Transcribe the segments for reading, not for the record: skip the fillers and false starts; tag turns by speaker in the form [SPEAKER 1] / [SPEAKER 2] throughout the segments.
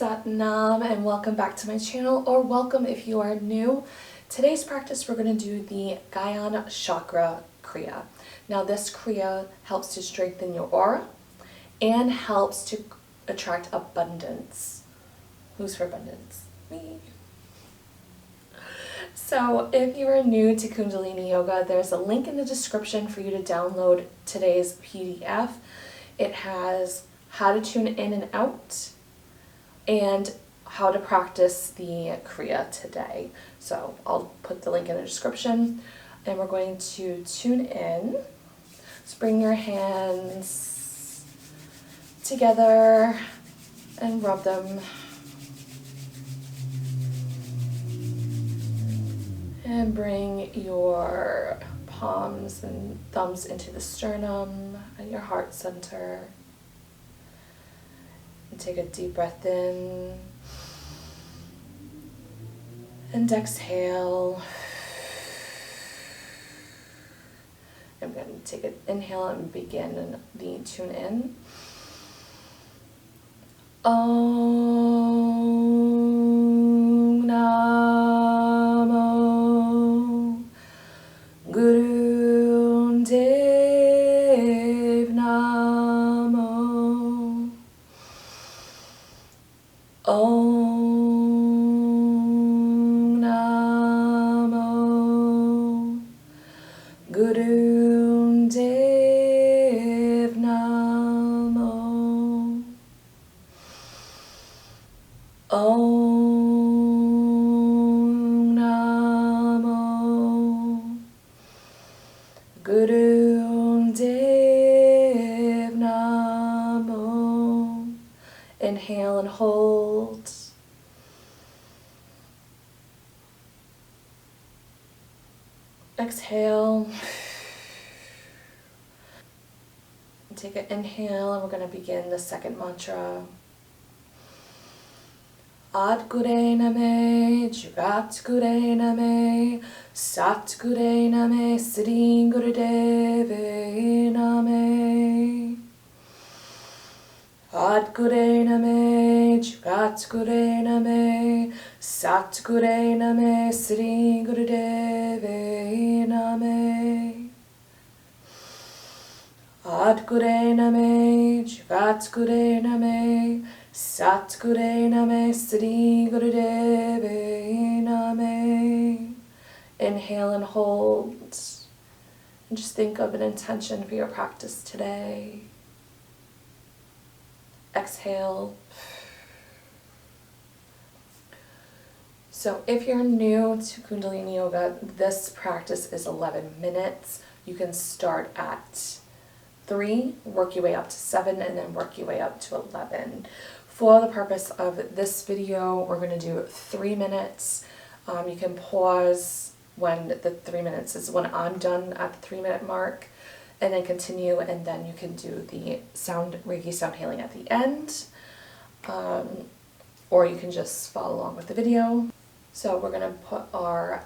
[SPEAKER 1] Sat Nam, and welcome back to my channel, or welcome if you are new. Today's practice we're going to do the Gyan Chakra Kriya. Now this Kriya helps to strengthen your aura and helps to attract abundance. Who's for abundance? Me. So if you are new to Kundalini Yoga, there's a link in the description for you to download today's PDF. It has how to tune in and out and how to practice the Kriya today. So I'll put the link in the description, and we're going to tune in. So bring your hands together and rub them. And bring your palms and thumbs into the sternum and your heart center. And take a deep breath in. And exhale. I'm going to take an inhale and begin the tune in. Om Namo Guru Dev Namo. Om Namo Guru Dev Namo. Om Namo Guru Dev Namo. Inhale and hold. Exhale. Take an inhale, and we're going to begin the second mantra. Ad Gure Name, Jugat Gure Name, Sat Gure Name, Sri Gurudeve Name. Ad Gure Name, Jugat Gure Name, Sat Gure Name, Sri Gurudeve Name. Ad Gure Name, Jugat Gure Name, Sat Gure Name, Sri Gurudeve Name. Inhale and hold. And just think of an intention for your practice today. Exhale. So if you're new to Kundalini Yoga, this practice is 11 minutes. You can start at 3, work your way up to 7, and then work your way up to 11. For the purpose of this video, we're going to do 3 minutes. You can pause when the 3 minutes is when I'm done at the 3-minute mark, and then continue, and then you can do the Reiki sound healing at the end, or you can just follow along with the video. So we're going to put the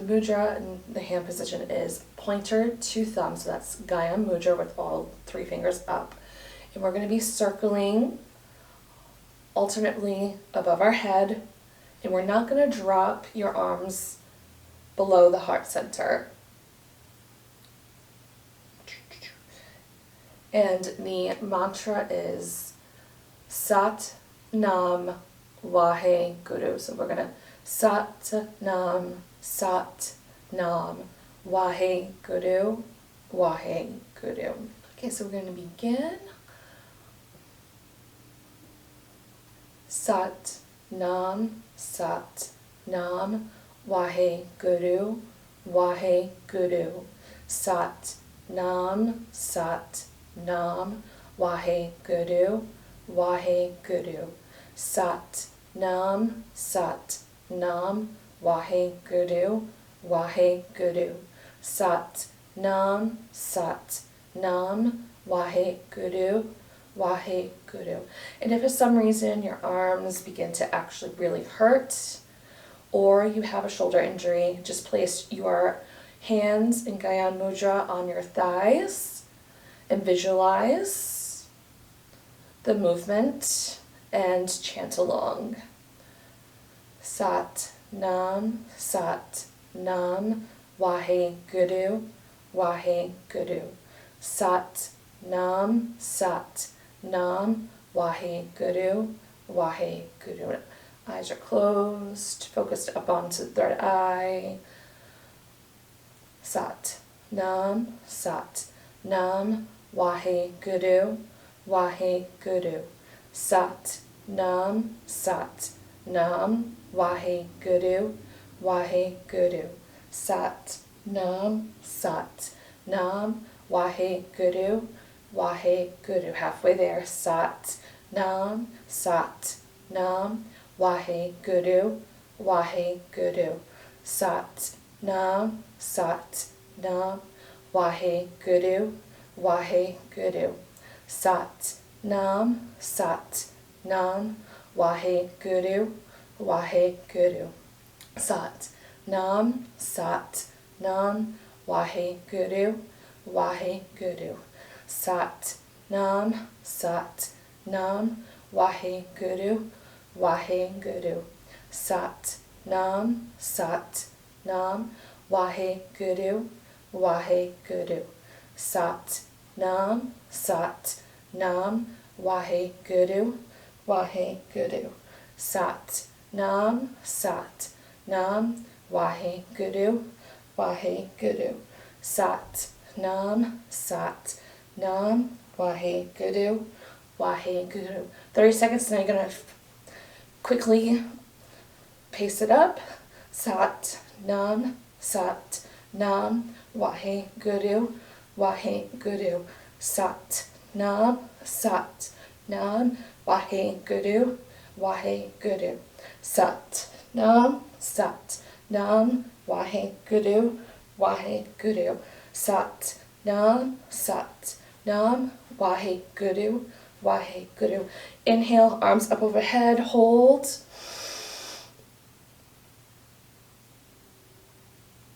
[SPEAKER 1] mudra, and the hand position is pointer to thumb, so that's Gyan mudra with all 3 fingers up. And we're going to be circling alternately above our head, and we're not going to drop your arms below the heart center. And the mantra is Sat Nam Wahe Guru. So we're going to Sat Nam Wahe Guru, Wahe Guru. Okay, so we're going to begin. Sat Nam Wahe Guru, Wahe Guru. Sat Nam Wahe Guru, Wahe Guru. Sat Nam Wahe Guru, Wahe Guru. Sat Nam Wahe Guru, Wahe Guru. And if for some reason your arms begin to actually really hurt, or you have a shoulder injury, just place your hands in Gyan Mudra on your thighs and visualize the movement and chant along. Sat Nam, Wahe Guru, Wahe Guru. Sat Nam, Wahe Guru, Wahe Guru. Eyes are closed, focused up onto the third eye. Sat Nam, Wahe Guru, Wahe Guru. Sat Nam, Wahe Guru, Wahe Guru. Sat Nam, Wahe Guru, Wahe Guru. Halfway there. Sat Nam, Wahe Guru, Wahe Guru. Sat Nam, Wahe Guru, Wahe Guru. Sat Nam, Wahe Guru, Wahe Guru. Sat Nam, Wahe Guru, Wahe Guru. Sat Nam, Wahe Guru, Wahe Guru. Sat Nam, Wahe Guru, Wahe Guru. Sat Nam, Wahe Guru, Wahe Guru. Sat Nam, Wahe Guru, Wahe Guru. Sat Nam, Wahe Guru, Wahe Guru. 30 seconds, and I'm going to quickly pace it up. Sat Nam, Wahe Guru, Wahe Guru. Sat Nam, Wahe Guru, Wahe Guru. Sat Nam, Wahe Guru, Wahe Guru. Sat Nam, Wahe Guru, Wahe Guru. Inhale, arms up overhead, hold.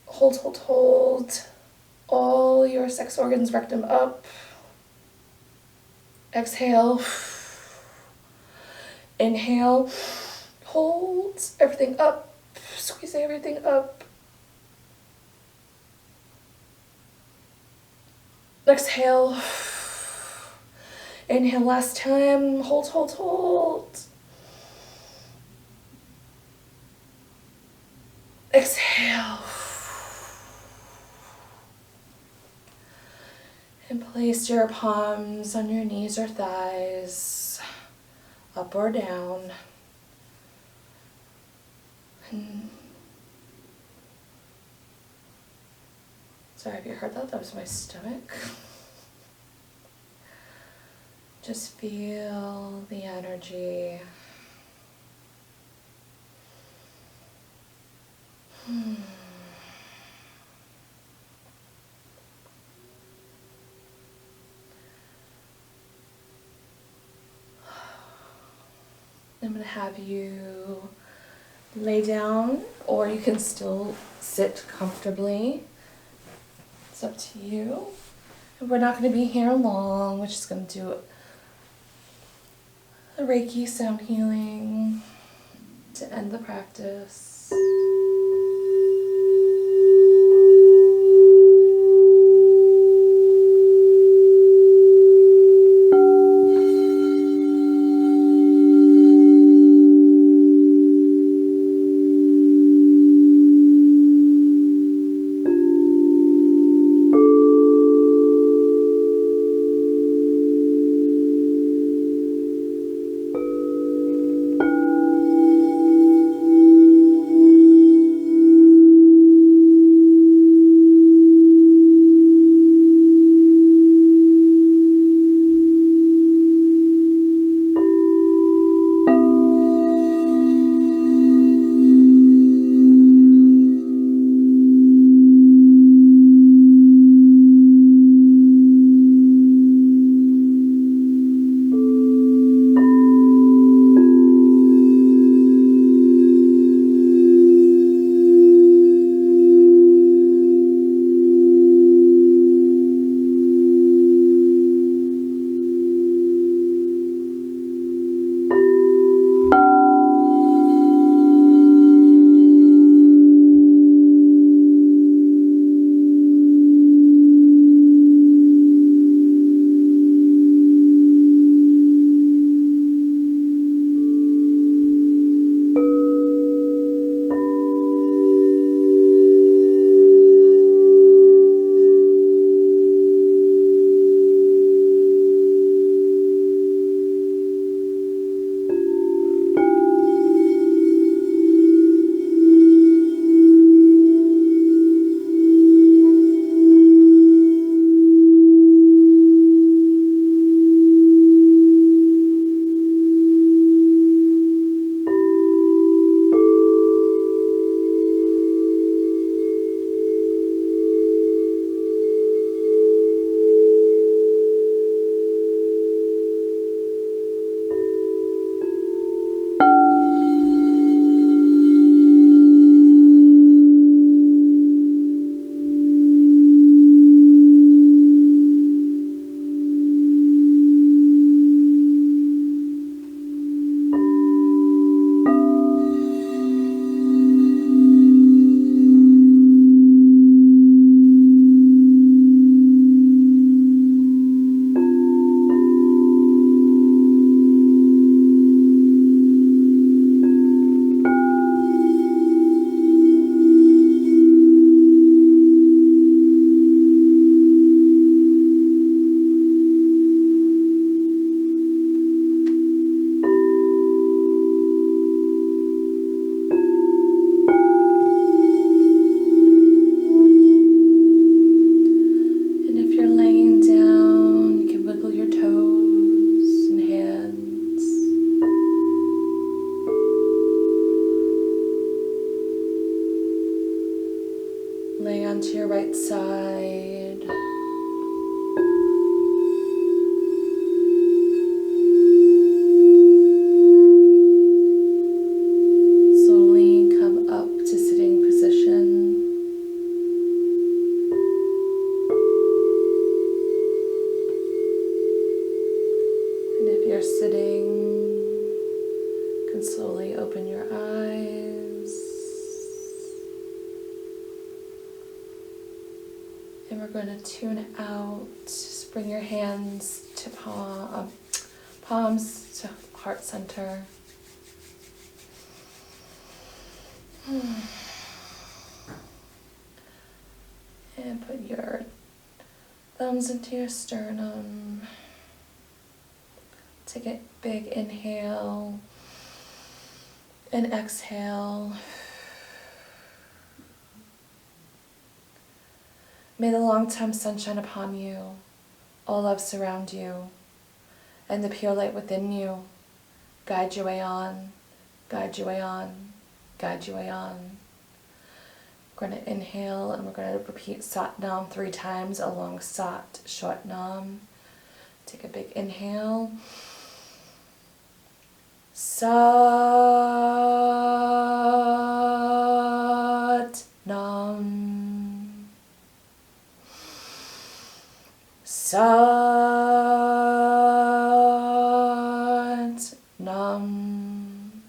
[SPEAKER 1] Hold, hold, hold. All your sex organs, rectum up. Exhale. Inhale. Hold everything up. Squeeze everything up. Exhale. Inhale last time. Hold, hold, hold. Exhale. And place your palms on your knees or thighs, up or down. And sorry if you heard that, that was my stomach. Just feel the energy. I'm going to have you lay down, or you can still sit comfortably. It's up to you. And we're not going to be here long. We're just going to do a Reiki sound healing to end the practice. your right side. Slowly come up to sitting position. And if you're sitting, you can slowly open your eyes. And we're going to tune out. Just bring your hands to palms to heart center. And put your thumbs into your sternum. Take a big inhale and exhale. May the long-time sun shine upon you, all love surround you, and the pure light within you guide your way on, guide your way on, guide your way on. We're going to inhale and we're going to repeat Sat Nam 3 times along Sat, short Nam. Take a big inhale. Sat Nam. Sat Nam.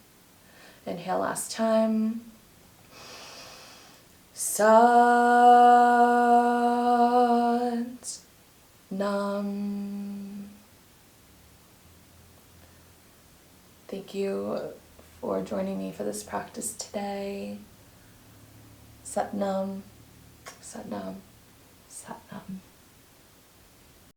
[SPEAKER 1] Inhale last time. Sat Nam. Thank you for joining me for this practice today. Sat Nam. Sat Nam.